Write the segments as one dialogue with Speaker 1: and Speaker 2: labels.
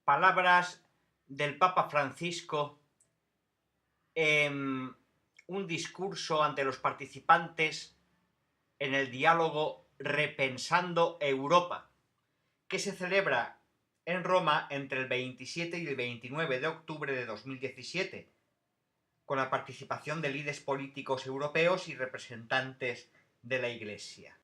Speaker 1: Palabras del Papa Francisco en un discurso ante los participantes en el diálogo Repensando Europa, que se celebra en Roma entre el 27 y el 29 de octubre de 2017, con la participación de líderes políticos europeos y representantes de la Iglesia.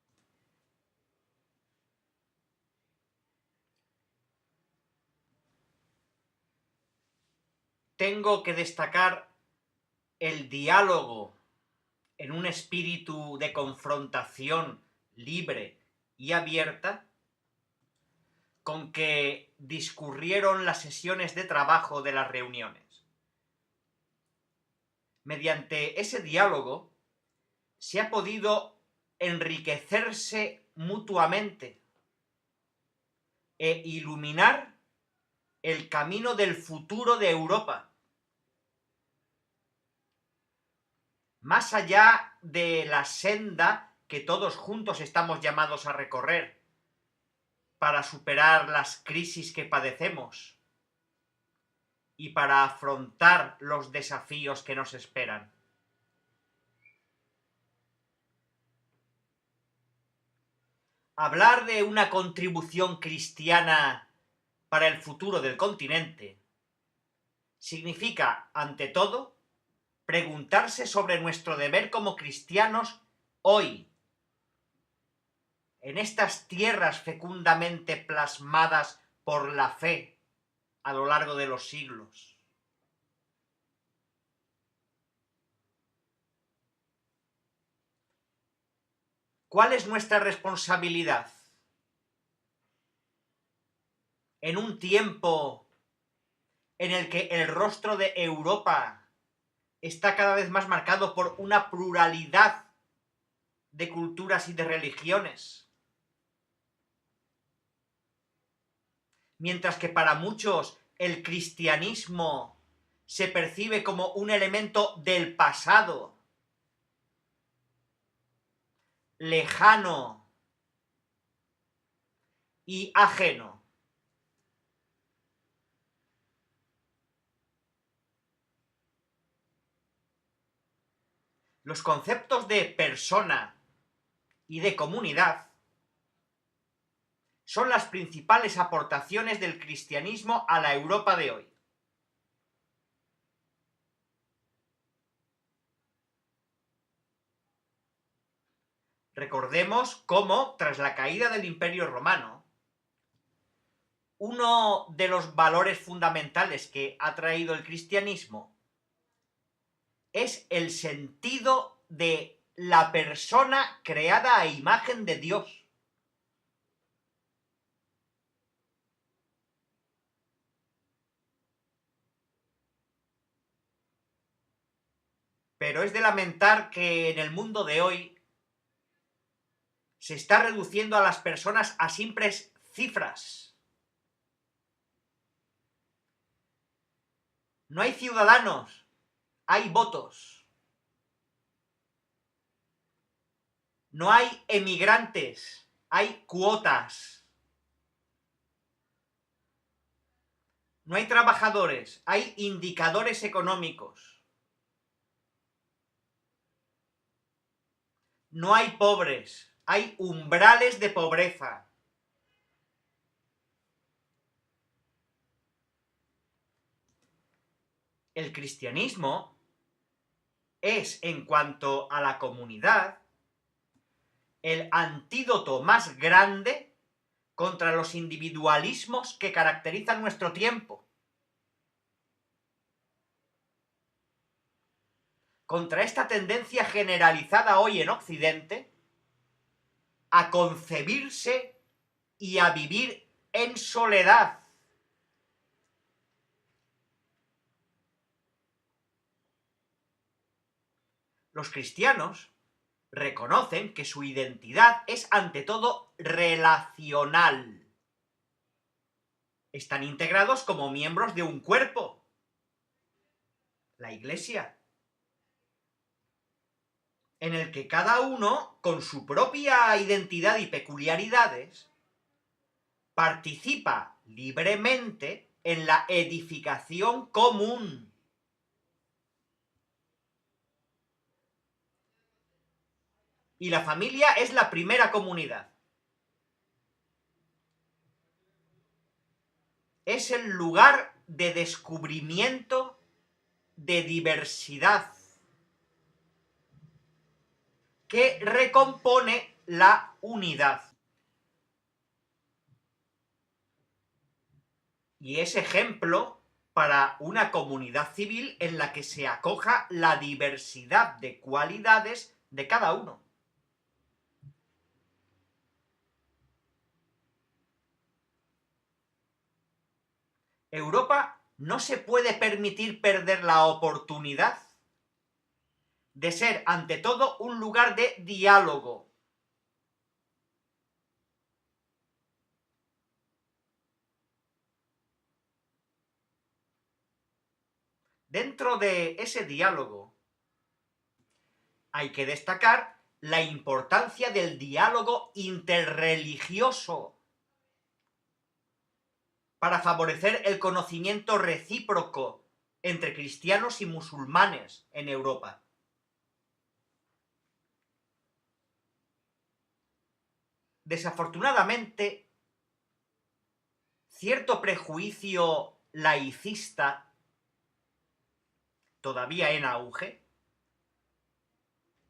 Speaker 1: Tengo que destacar el diálogo en un espíritu de confrontación libre y abierta con que discurrieron las sesiones de trabajo de las reuniones. Mediante ese diálogo se ha podido enriquecerse mutuamente e iluminar el camino del futuro de Europa, más allá de la senda que todos juntos estamos llamados a recorrer para superar las crisis que padecemos y para afrontar los desafíos que nos esperan. Hablar de una contribución cristiana para el futuro del continente significa, ante todo, preguntarse sobre nuestro deber como cristianos hoy, en estas tierras fecundamente plasmadas por la fe a lo largo de los siglos. ¿Cuál es nuestra responsabilidad? En un tiempo en el que el rostro de Europa está cada vez más marcado por una pluralidad de culturas y de religiones, mientras que para muchos el cristianismo se percibe como un elemento del pasado, lejano y ajeno. Los conceptos de persona y de comunidad son las principales aportaciones del cristianismo a la Europa de hoy. Recordemos cómo, tras la caída del Imperio Romano, uno de los valores fundamentales que ha traído el cristianismo es el sentido de la persona creada a imagen de Dios. Pero es de lamentar que en el mundo de hoy se está reduciendo a las personas a simples cifras. No hay ciudadanos, hay votos. No hay emigrantes, hay cuotas. No hay trabajadores, hay indicadores económicos. No hay pobres, hay umbrales de pobreza. El cristianismo es, en cuanto a la comunidad, el antídoto más grande contra los individualismos que caracterizan nuestro tiempo, contra esta tendencia generalizada hoy en Occidente a concebirse y a vivir en soledad. Los cristianos reconocen que su identidad es ante todo relacional. Están integrados como miembros de un cuerpo, la Iglesia, en el que cada uno, con su propia identidad y peculiaridades, participa libremente en la edificación común. Y la familia es la primera comunidad. Es el lugar de descubrimiento de diversidad que recompone la unidad. Y es ejemplo para una comunidad civil en la que se acoja la diversidad de cualidades de cada uno. Europa no se puede permitir perder la oportunidad de ser, ante todo, un lugar de diálogo. Dentro de ese diálogo hay que destacar la importancia del diálogo interreligioso para favorecer el conocimiento recíproco entre cristianos y musulmanes en Europa. Desafortunadamente, cierto prejuicio laicista, todavía en auge,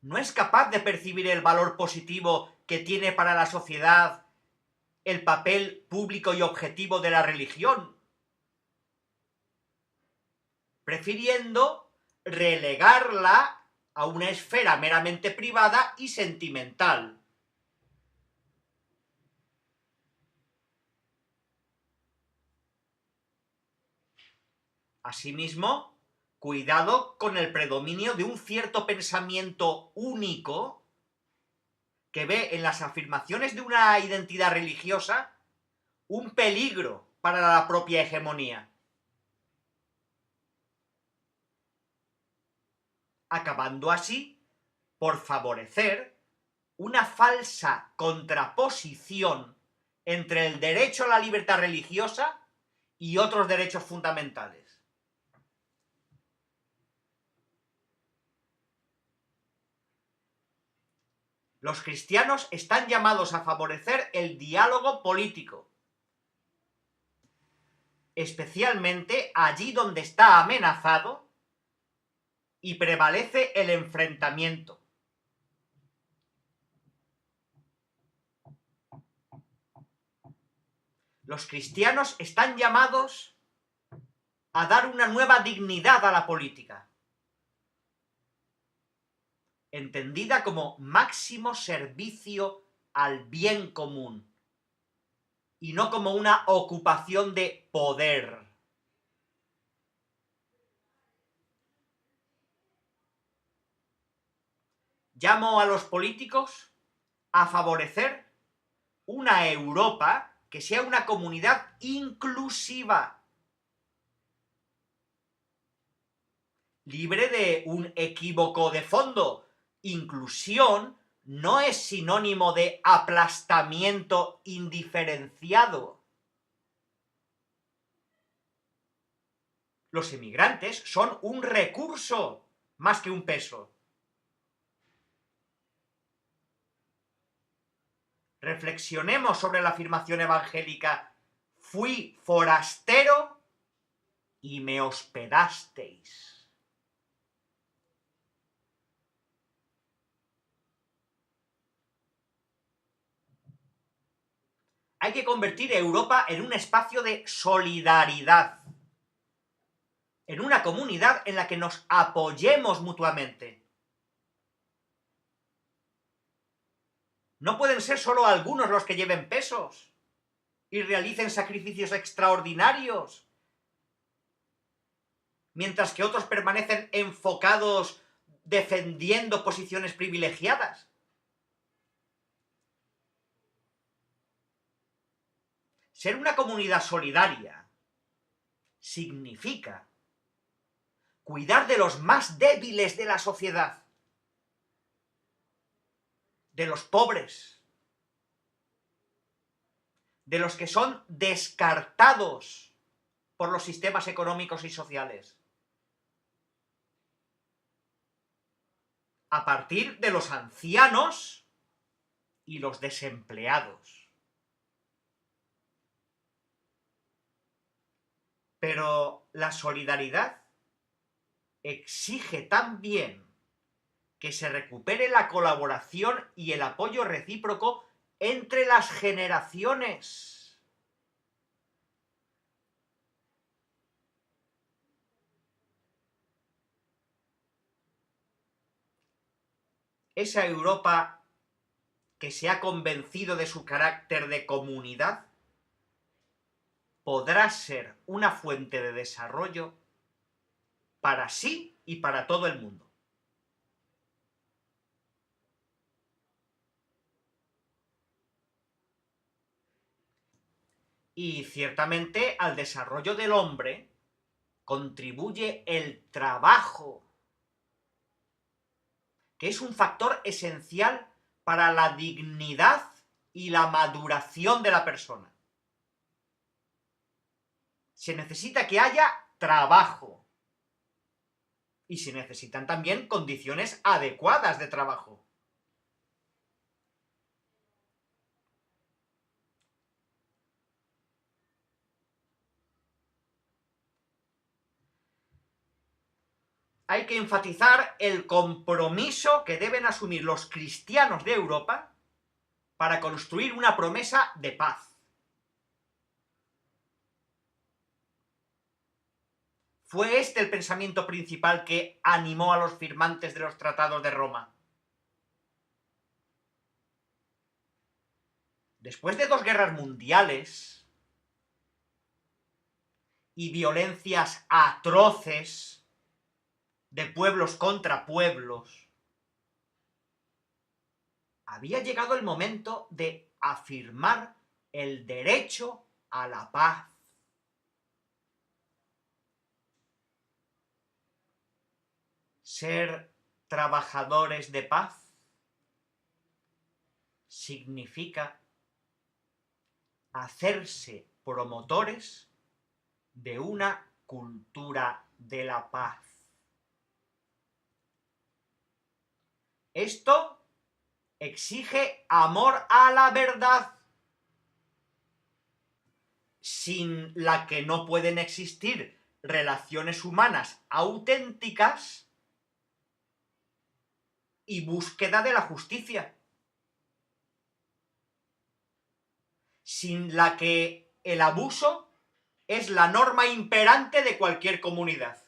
Speaker 1: no es capaz de percibir el valor positivo que tiene para la sociedad el papel público y objetivo de la religión, prefiriendo relegarla a una esfera meramente privada y sentimental. Asimismo, cuidado con el predominio de un cierto pensamiento único que ve en las afirmaciones de una identidad religiosa un peligro para la propia hegemonía, acabando así por favorecer una falsa contraposición entre el derecho a la libertad religiosa y otros derechos fundamentales. Los cristianos están llamados a favorecer el diálogo político, especialmente allí donde está amenazado y prevalece el enfrentamiento. Los cristianos están llamados a dar una nueva dignidad a la política, entendida como máximo servicio al bien común y no como una ocupación de poder. Llamo a los políticos a favorecer una Europa que sea una comunidad inclusiva, libre de un equívoco de fondo. Inclusión no es sinónimo de aplastamiento indiferenciado. Los inmigrantes son un recurso más que un peso. Reflexionemos sobre la afirmación evangélica: fui forastero y me hospedasteis. Hay que convertir a Europa en un espacio de solidaridad, en una comunidad en la que nos apoyemos mutuamente. No pueden ser solo algunos los que lleven pesos y realicen sacrificios extraordinarios, mientras que otros permanecen enfocados defendiendo posiciones privilegiadas. Ser una comunidad solidaria significa cuidar de los más débiles de la sociedad, de los pobres, de los que son descartados por los sistemas económicos y sociales. A partir de los ancianos y los desempleados. Pero la solidaridad exige también que se recupere la colaboración y el apoyo recíproco entre las generaciones. Esa Europa que se ha convencido de su carácter de comunidad podrá ser una fuente de desarrollo para sí y para todo el mundo. Y ciertamente al desarrollo del hombre contribuye el trabajo, que es un factor esencial para la dignidad y la maduración de la persona. Se necesita que haya trabajo. Y se necesitan también condiciones adecuadas de trabajo. Hay que enfatizar el compromiso que deben asumir los cristianos de Europa para construir una promesa de paz. Fue este el pensamiento principal que animó a los firmantes de los tratados de Roma. Después de 2 guerras mundiales y violencias atroces de pueblos contra pueblos, había llegado el momento de afirmar el derecho a la paz. Ser trabajadores de paz significa hacerse promotores de una cultura de la paz. Esto exige amor a la verdad, sin la que no pueden existir relaciones humanas auténticas, y búsqueda de la justicia, sin la que el abuso es la norma imperante de cualquier comunidad.